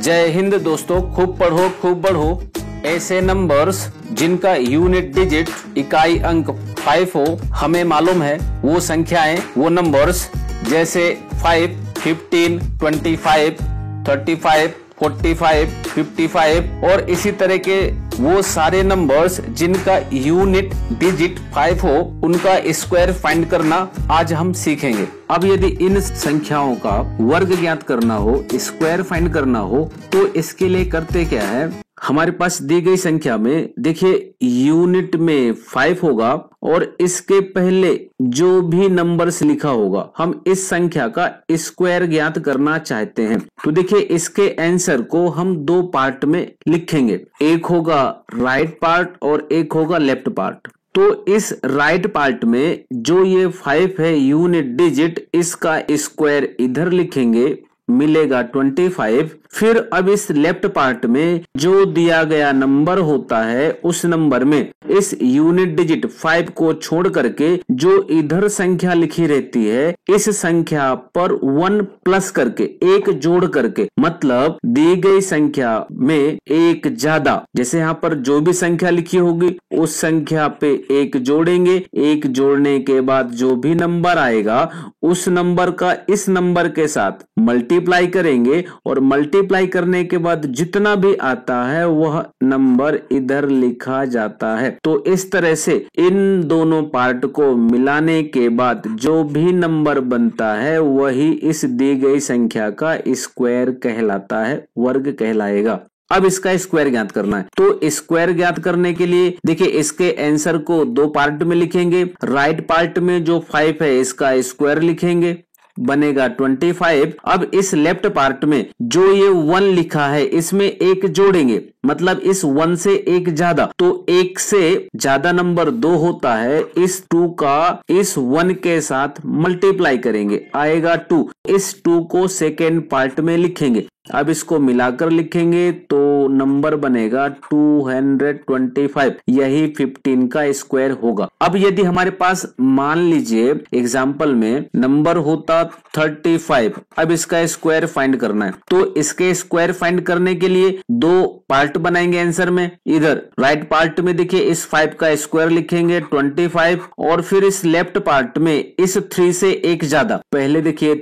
जय हिंद दोस्तों, खूब पढ़ो खूब बढ़ो। ऐसे नंबर्स जिनका यूनिट डिजिट इकाई अंक 5 हो, हमें मालूम है वो संख्याएं, वो नंबर्स जैसे 5, 15, 25, 35, 45, 55 और इसी तरह के वो सारे नंबर्स जिनका यूनिट डिजिट 5 हो, उनका स्क्वायर फाइंड करना आज हम सीखेंगे। अब यदि इन संख्याओं का वर्ग ज्ञात करना हो, स्क्वायर फाइंड करना हो, तो इसके लिए करते क्या है, हमारे पास दी गई संख्या में देखिए यूनिट में 5 होगा और इसके पहले जो भी नंबर्स लिखा होगा, हम इस संख्या का स्क्वायर ज्ञात करना चाहते हैं। तो देखिए इसके आंसर को हम दो पार्ट में लिखेंगे, एक होगा राइट पार्ट और एक होगा लेफ्ट पार्ट। तो इस राइट पार्ट में जो ये 5 है यूनिट डिजिट, इसका स्क्वायर इधर लिखेंगे, मिलेगा 25। फिर अब इस लेफ्ट पार्ट में जो दिया गया नंबर होता है, उस नंबर में इस यूनिट डिजिट 5 को छोड़ करके जो इधर संख्या लिखी रहती है, इस संख्या पर 1 प्लस करके, एक जोड़ करके, मतलब दी गई संख्या में एक ज्यादा, जैसे यहाँ पर जो भी संख्या लिखी होगी उस संख्या पे एक जोड़ेंगे, एक जोड़ने के बाद जो भी नंबर आएगा उस नंबर का इस नंबर के साथ मल्टीप्लाई करेंगे और मल्टीप्लाई करने के बाद जितना भी आता है वह नंबर इधर लिखा जाता है। तो इस तरह से इन दोनों पार्ट को मिलाने के बाद जो भी नंबर बनता है वही इस दी गई संख्या का स्क्वायर कहलाता है, वर्ग कहलाएगा। अब इसका स्क्वायर ज्ञात करना है, तो स्क्वायर ज्ञात करने के लिए देखिए इसके आंसर को दो पार्ट में लिखेंगे। राइट पार्ट में जो 5 है इसका स्क्वायर लिखेंगे, बनेगा 25। अब इस लेफ्ट पार्ट में जो ये 1 लिखा है इसमें एक जोड़ेंगे, मतलब इस 1 से एक ज्यादा, तो एक से ज्यादा नंबर 2 होता है, इस 2 का इस 1 के साथ मल्टीप्लाई करेंगे, आएगा 2। इस 2 को सेकेंड पार्ट में लिखेंगे, अब इसको मिलाकर लिखेंगे तो नंबर बनेगा 225, यही 15 का स्क्वायर होगा। अब यदि हमारे पास मान लीजिए एग्जाम्पल में नंबर होता 35, अब इसका स्क्वायर फाइंड करना है, तो इसके स्क्वायर फाइंड करने के लिए दो पार्ट बनाएंगे आंसर में। इधर राइट पार्ट में देखिए इस 5 का स्क्वायर लिखेंगे 25 और फिर इस लेफ्ट पार्ट में इस 3 से एक ज्यादा, पहले देखिए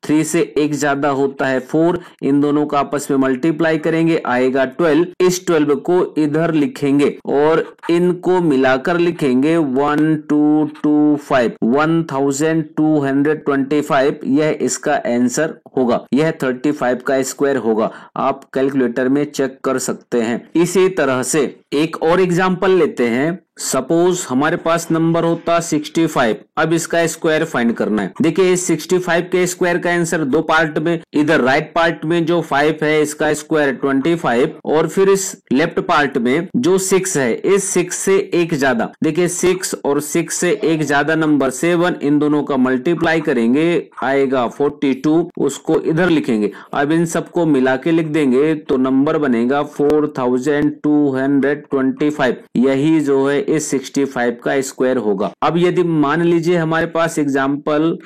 3 से एक ज्यादा होता है 4, इन दोनों का आपस में मल्टीप्लाई करेंगे, आएगा 12। इस 12 को इधर लिखेंगे और इनको मिलाकर लिखेंगे 1225, 1225, यह इसका आंसर होगा, यह 35 का स्क्वायर होगा। आप कैलकुलेटर में चेक कर सकते हैं। इसी तरह से एक और एग्जांपल लेते हैं। सपोज हमारे पास नंबर होता 65, अब इसका स्क्वायर फाइंड करना है। देखिए इस 65 के स्क्वायर का आंसर दो पार्ट में, इधर राइट पार्ट में जो 5 है इसका स्क्वायर 25 और फिर इस लेफ्ट पार्ट में जो 6 है, इस 6 से एक ज्यादा, देखिए 6 और 6 से एक ज्यादा नंबर 7, इन दोनों का मल्टीप्लाई करेंगे, आएगा 42, उसको इधर लिखेंगे। अब इन सबको मिला के लिख देंगे तो नंबर बनेगा 4225, यही जो है इस 65 का स्क्वायर होगा। अब यदि मान लीजिए हमारे पास एग्जाम्पल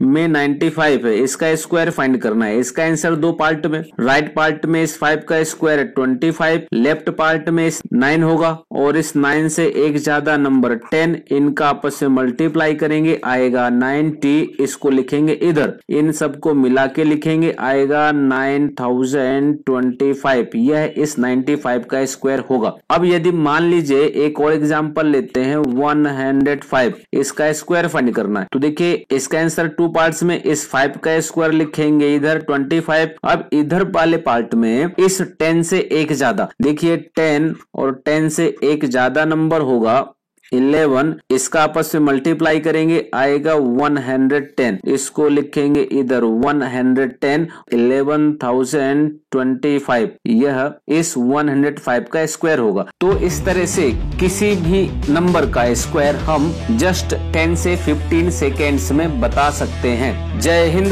में 95 है, इसका स्क्वायर फाइंड करना है। इसका आंसर दो पार्ट में, राइट पार्ट में इस 5 का स्क्वायर 25, लेफ्ट पार्ट में इस 9 होगा और इस 9 से एक ज्यादा नंबर 10, इनका आपस में मल्टीप्लाई करेंगे, आएगा 90, इसको लिखेंगे इधर, इन सबको मिला के लिखेंगे, आएगा 9025, यह इस 95 का स्क्वायर होगा। अब यदि मान लीजिए एक और एग्जाम्पल लेते हैं 105, इसका स्क्वायर फाइंड करना है। तो देखिए इसका आंसर टू पार्ट्स में, इस 5 का स्क्वायर लिखेंगे इधर 25, अब इधर वाले पार्ट में इस 10 से एक ज्यादा, देखिए 10 और 10 से एक ज्यादा नंबर होगा 11, इसका आपस में मल्टीप्लाई करेंगे, आएगा 110, इसको लिखेंगे इधर 110, 11,025, यह इस 105 का स्क्वायर होगा। तो इस तरह से किसी भी नंबर का स्क्वायर हम जस्ट 10 से 15 सेकेंड्स में बता सकते हैं। जय हिंद।